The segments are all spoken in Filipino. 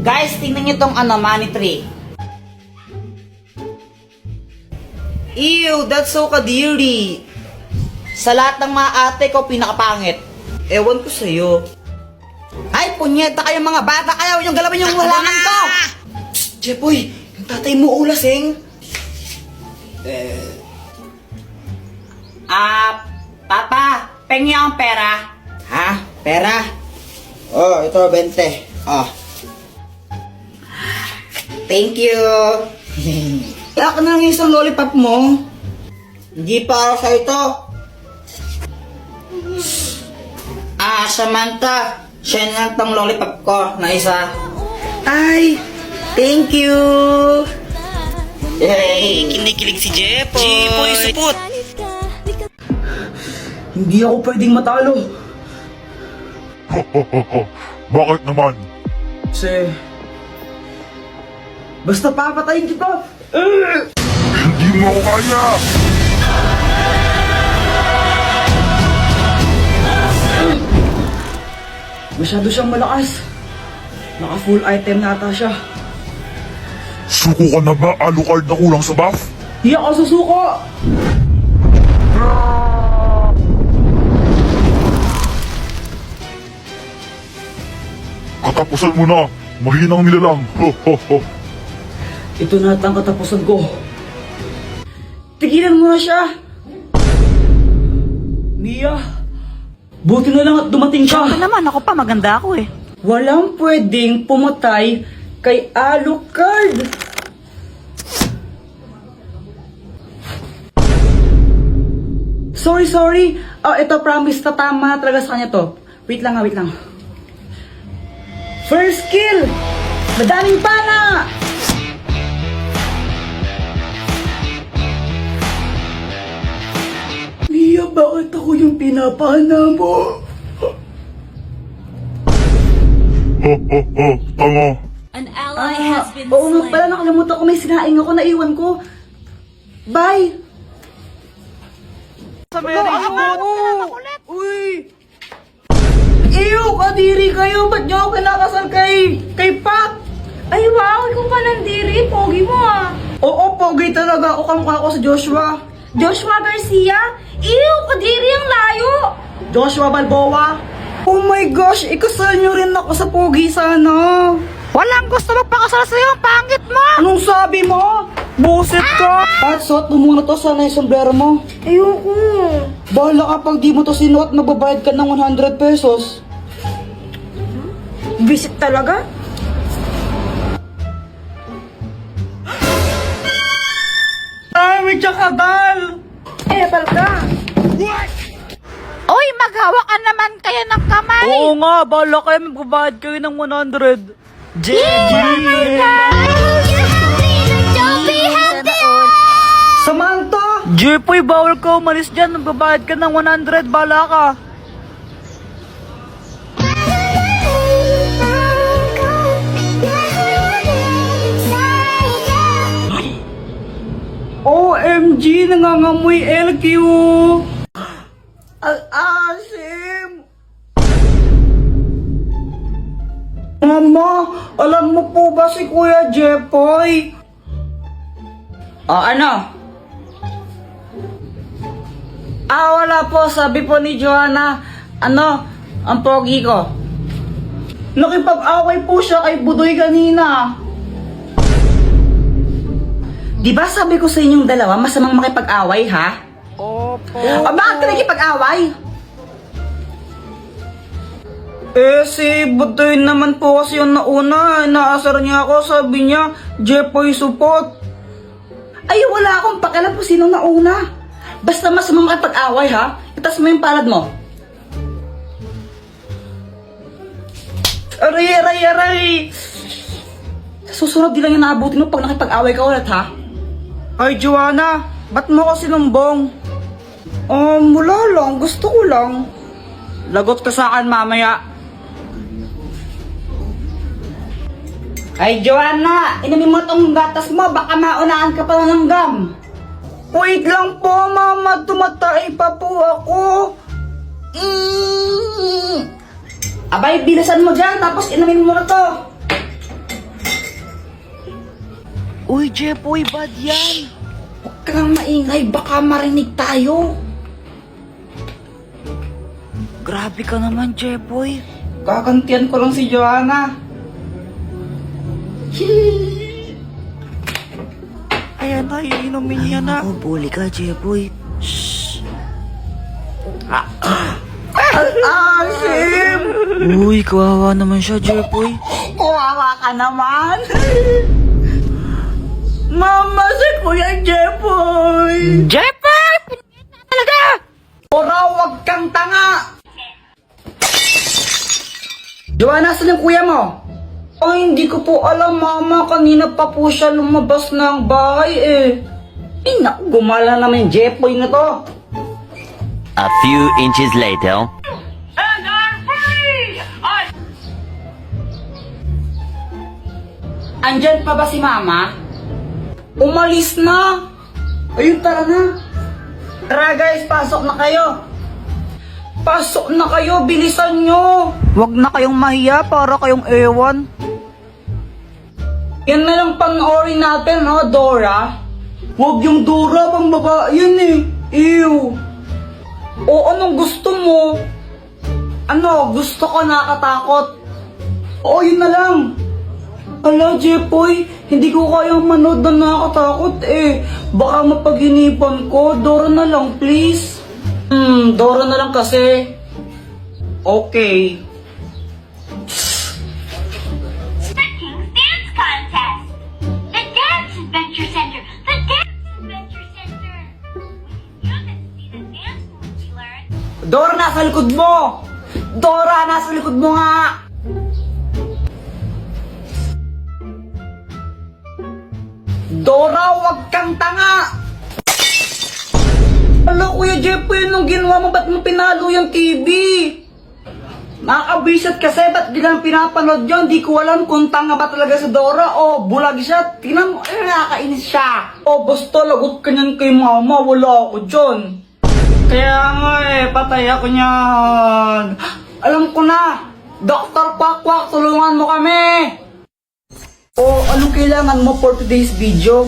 Guys, tingnan nyo tong money tree. Ew, that's so kadiri. Sa lahat ng mga ate ko, pinakapangit. Ewan ko sa'yo. Ay, punyeta kayo mga bata. Ayaw yung galawin yung halaman ko. Jepoy, yung tatay mo ulasing. Papa, pengi ang pera. Ha? Pera? Oh, ito, 20. Oh. Thank you. Kaya ka na lang isang lollipop mo. Hindi para sa ito. Samantha. Siya na lang tong lollipop ko na isa. Ay, thank you. Yay, kinikilig si Jepoy. Jepoy, supot. Hindi ako pwedeng matalo. Bakit naman? Kasi... basta papatayin kita! Hindi mo ako kaya! Masyado siyang malakas. Naka full item nata siya. Suko ka na ba? Alucard na kulang sa buff? Hindi ako susuko! Katapusan mo na! Mahinang nilalang! Ho ho ho! Ito na ang katapusan ko. Tigilan mo na siya! Mia! Buti na lang at dumating ka! Siyempre naman, ako pa, maganda ako eh. Walang pwedeng pumatay kay Alucard! Sorry. Ito promise na tama talaga sa kanya to. Wait lang. First kill! Madaming pana! Mia, bakit ako yung pinapana mo? Ho ho ho! Tanga! An ally has been Oo nga slain. pala, nakalimutan ko may sinaing ako, naiwan ko. Bye! Sa Mary Uy! Ew, kadiri kayo! Ba't nyo ako kinakasal kay Pat? Ay wow, ikaw pa nandiri. Pogi mo ah. Oo, pogi talaga ako, kamukha ko sa Joshua. Joshua Garcia? Ew, kadiri ang layo. Joshua Balboa. Oh my gosh, ikasal nyo rin ako sa pogi sana. Walang gusto magpakasal sa'yo, ang pangit mo! Anong sabi mo? Buset ka! Pat, suot mo muna to, sana yung sombrero mo. Ayoko. Bahala ka pag di mo to sinuot, magbabayad ka ng 100 pesos. Visit talaga? Ay, may tsakadal! Eh, palka. Oy, maghawa ka naman kayo ng kamay! Oo nga, bahala kayo, magbabayad kayo ng 100. Samantha! Jepoy, bawal ka umalis dyan, magbabayad ka ng 100, bahala ka. OMG, nangangamoy LQ! Al-asim! Mama, alam mo po ba si Kuya Jepoy? Ano? Wala po. Sabi po ni Joanna, ang pogi ko. Nakipag-away po siya kay Budoy kanina. Di ba sabi ko sa inyong dalawa, masamang makipag-away, ha? Opo. Bakit ka nakipag-away? Si Budoy naman po kasi yung nauna. Naasar niya ako, sabi niya, Jepoy support. Ay, wala akong pakialam kung sino nauna. Basta masamang makipag-away, ha? Itas mo yung palad mo. Aray! Sa susunod, di lang yung naabutin mo pag nakipag-away ka ulit, ha? Ay, Joanna, ba't mo kasi lumbong? Wala lang. Gusto ko lang. Lagot ka sa akin mamaya. Ay, Joanna, inumin mo tong gatas mo. Baka maunaan ka pa ng gum. Wait lang po, mama. Tumatay pa po ako. Abay, bilisan mo dyan. Tapos inumin mo na to. Uy, Jepoy, bad yan. Huwag kang maingay, baka marinig tayo. Grabe ka naman, Jepoy. Kakantian ko lang si Joanna. Ayan na, iinumin niya na. Ako, bully ka, Jepoy. Sim! Uy, kawawa naman siya, Jepoy. Kawawa ka naman. Mama, si Kuya Jepoy. Jepoy! Pinigit na talaga! Ora, wag kang tanga. Joanna, saan yung kuya mo? Ay, hindi ko po alam, Mama. Kanina pa po siya lumabas ng bahay eh. Eh, naku, gumala naman yung Jepoy na to. A few inches later. Andyan pa ba si Mama? Umalis na. Ayun, tara na. Tara guys, pasok na kayo. Pasok na kayo, bilisan nyo. Huwag na kayong mahiya para kayong ewan. Yan na lang panoorin natin, no, Dora? Huwag yung Dora, pang babae yan eh. Ew. O anong gusto mo? Ano, gusto ko nakatakot. O yun na lang. Ala, Jepoy, hindi ko kayang manood na nakakatakot eh. Baka mapaghinipan ko. Dora na lang, please. Dora na lang kasi. Okay. The King's Dance Contest! The Dance Adventure Center! The Dance Adventure Center! When you can see the dance moves we learned, Dora, nasa likod mo! Dora, nasa likod mo nga! Dora, wag kang tanga! Ala, Kuya Jepoy, anong ginawa mo? Ba't mo pinalo yung TV? Nakakabisat kasi, ba't di lang pinapanood yun? Di ko alam kung tanga ba talaga si Dora o bulag siya. Tingnan mo, nakakainis siya. O, basta lagot ka niyan kay Mama, wala ako dyan. Kaya nga patay ako niyan. Alam ko na, Dr. Quack, tulungan mo kami. O, anong kailangan mo for today's video?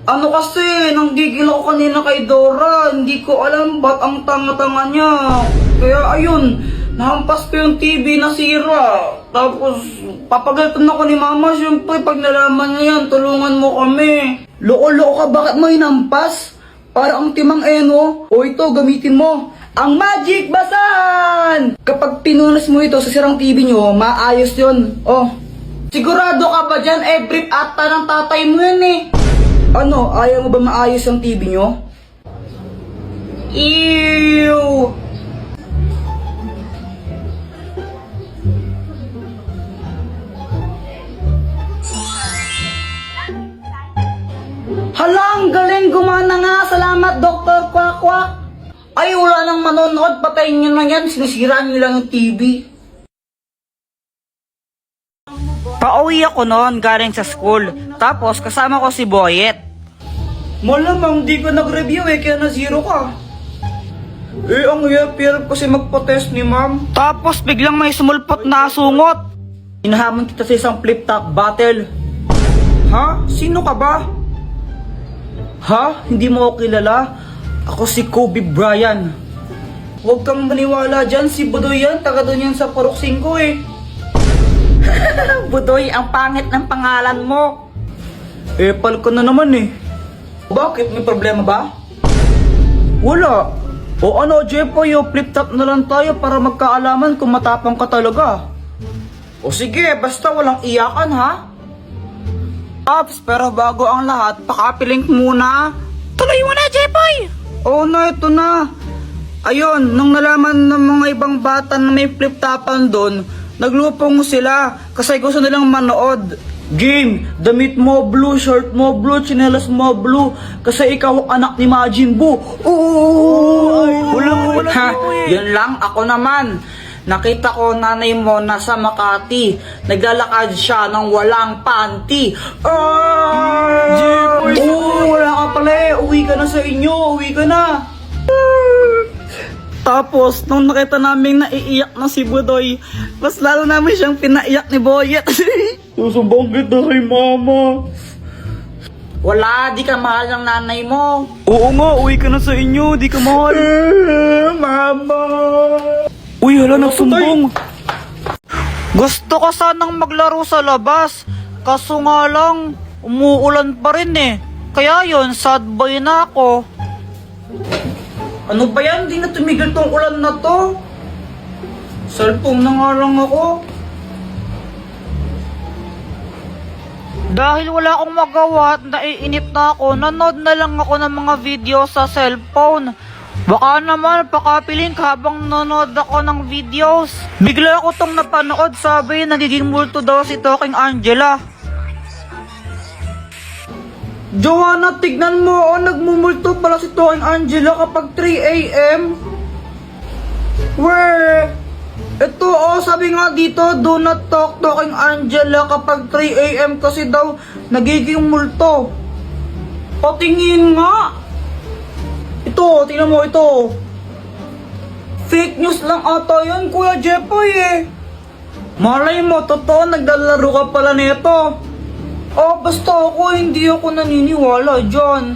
Ano kasi, nanggigil ako kanina kay Dora. Hindi ko alam ba't ang tanga-tanga niya. Kaya ayun, nahampas ko yung TV na sira. Tapos, papagalitan ako ni Mama. Siyempre, pag nalaman niya yan, tulungan mo kami. Loko-loko ka, bakit mo hinampas? Para ang timang eno. O ito, gamitin mo. Ang Magic Basan! Kapag pinunas mo ito sa sirang TV nyo, maayos yun. Oh, sigurado ka ba dyan? Brief ata ng tatay mo yan eh. Ano, ayaw mo ba maayos ang TV nyo? Ew! Halang, galing, gumana nga. Salamat, Dr. Quack. Ay, wala nang manonood. Patayin nyo na yan. Sinisiraan nyo lang yung TV. Pauwi ako noon galing sa school. Tapos kasama ko si Boyet. Malamang di ko nag-review kaya na-zero ka. Ang hirap kasi magpo-test ni ma'am. Tapos biglang may sumulpot na asungot. Inahamon kita sa isang flip-top battle. Ha? Sino ka ba? Ha? Hindi mo ako kilala? Ako si Kobe Bryant. Huwag kang maniwala dyan, si Budoy yan. Taga doon yan sa Purok 5 eh. Budoy, ang pangit ng pangalan mo. Pal ko na naman eh. Bakit? May problema ba? Wala. O ano, Jepoy, flip-top na lang tayo para magkaalaman kung matapang ka talaga. O sige, basta walang iyakan ha. Ops, pero bago ang lahat, pakapilink muna. Tuloy mo na, Jepoy! Oo na, ito na. Ayun, nung nalaman ng mga ibang bata na may flip-topan doon, naglupong sila kasi gusto nilang manood. Game, damit mo blue, shirt mo blue, tsinelas mo blue, kasi ikaw anak ni Majin Buu. Wala Ha, po eh. yun lang, ako naman. Nakita ko nanay mo nasa Makati. Naglalakad siya ng walang panty. Wala ka pala eh. Uwi ka na sa inyo. Uwi ka na. Tapos, nung nakita namin naiiyak na si Budoy, mas lalo namin siyang pinaiyak ni Boyet. Susumbong kita kay mama. Wala, di ka mahal ng nanay mo. Oo nga, uwi ka na sa inyo, di ka mahal. Mama. Uy, hala, nagsumbong. Gusto ko sanang maglaro sa labas. Kaso nga lang, umuulan pa rin eh. Kaya yon, sad boy na ako. Ano ba yan? Di na tumigil tong ulan na to. Cellphone na nga lang ako. Dahil wala akong magawa at naiinip na ako, nanood na lang ako ng mga video sa cellphone. Baka naman pakapiling habang nanood ako ng videos. Bigla ako tong napanood, sabi nagiging multo daw si Talking Angela. Joanna, tignan mo, nagmumulto pala si Talking Angela kapag 3 a.m. Where? Ito sabi nga dito, do not talk Talking Angela kapag 3 a.m. kasi daw nagiging multo. Patingin nga. Ito, tingnan mo ito. Fake news lang ata yan, Kuya Jepoy eh. Malay mo, totoo, naglalaro ka pala nito. Basta ako, hindi ako naniniwala dyan.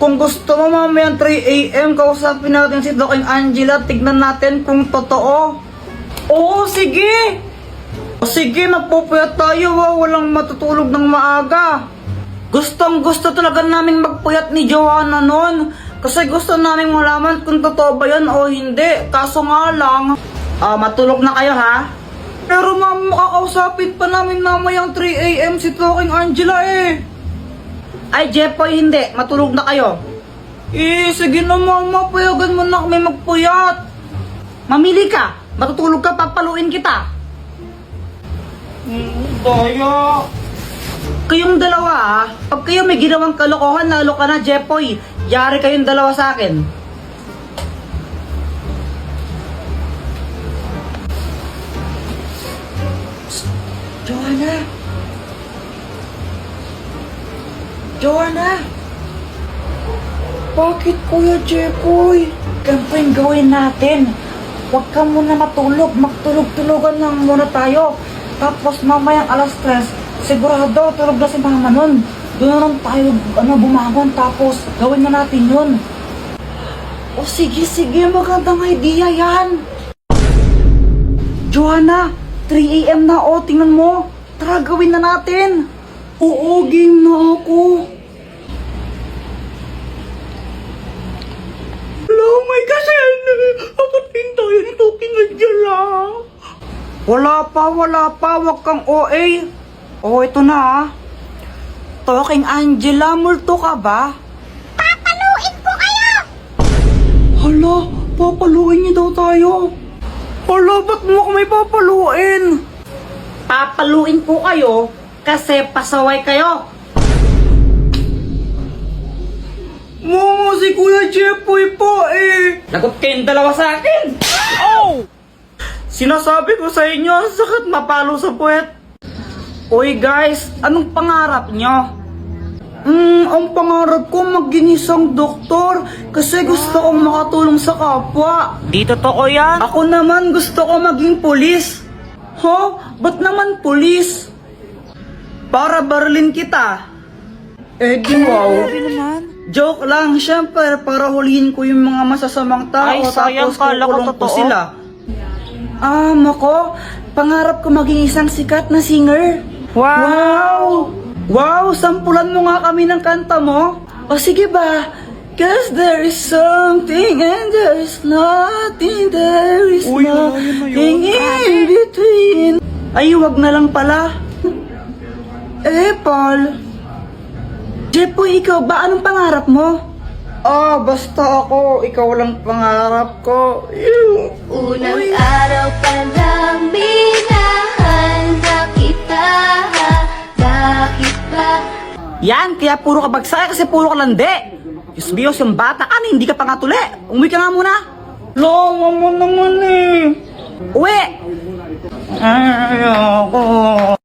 Kung gusto mo mamayang 3 a.m. kausapin natin si Talking Angela, tignan natin kung totoo. Oo, sige! Sige, magpupuyat tayo, walang matutulog ng maaga. Gustong gusto talaga namin magpuyat ni Joanna nun. Kasi gusto namin malaman kung totoo ba yan o hindi. Kaso nga lang, matulog na kayo ha? Pero ma'am, makakausapin pa namin mamayang 3 a.m. si Talking Angela eh. Ay, Jepoy, hindi. Matulog na kayo. Sige na mama, payagan mo na kami magpuyat. Mamili ka. Matutulog ka, papaluin kita. Daya. Kayong dalawa pag kayo may ginawang kalokohan, lalo ka na, Jepoy. Yari kayong dalawa sa akin. Joanna. Joanna. Bakit, Kuya Jepoy? Ganito yung gawin natin. Huwag ka muna matulog. Magtulog-tulogan lang muna tayo. Tapos mamayang alas 3, sigurado tulog na si mama nun. Doon na lang tayo bumangon. Tapos gawin na natin yun. Sige, magandang idea yan. Joanna, 3 a.m. na tingnan mo. Tara, gawin na natin. Oo, game na ako. Hello, my kasal. Bakit tayo ni Talking Angela? Wala pa. Huwag kang OA. Ito na Talking Angela, multo ka ba? Papaluin ko kayo! Hala, papaluin niyo daw tayo. Hala, ba't mo kami papaluin? Papaluin po kayo kasi pasaway kayo. Momo, si Kuya Jepoy po eh. Lagot kayong dalawa sa akin. Oh! Sinasabi ko sa inyo, ang sakit mapalo sa puwet. Uy guys, anong pangarap nyo? Ang pangarap ko maging isang doktor kasi gusto kong makatulong sa kapwa. Di totoo yan. Ako naman gusto ko maging pulis. Ba't naman pulis? Para barilin kita. Di wow. Joke lang, syempre para hulihin ko yung mga masasamang tao. Ay, sayang, tapos kala ko kukulong ko totoo. sila. Mako, pangarap ko maging isang sikat na singer. Wow! Wow, sampulan mo nga kami ng kanta mo. Sige ba? Cause there is something and there is nothing, there is Uy, malayo na nothing yun. in between. Ay, wag na lang pala. Paul. Jepoy, ikaw ba? Anong pangarap mo? Basta ako. Ikaw lang pangarap ko. Unang araw pa lang minahanda kita. Bakit ba? Yan, kaya puro ka bagsay kasi puro ka lande. Diyos Diyos, yung bata ka na, hindi ka pa nga tuli. Umuwi ka nga muna. Longa mo naman eh. Uwi! Ayoko.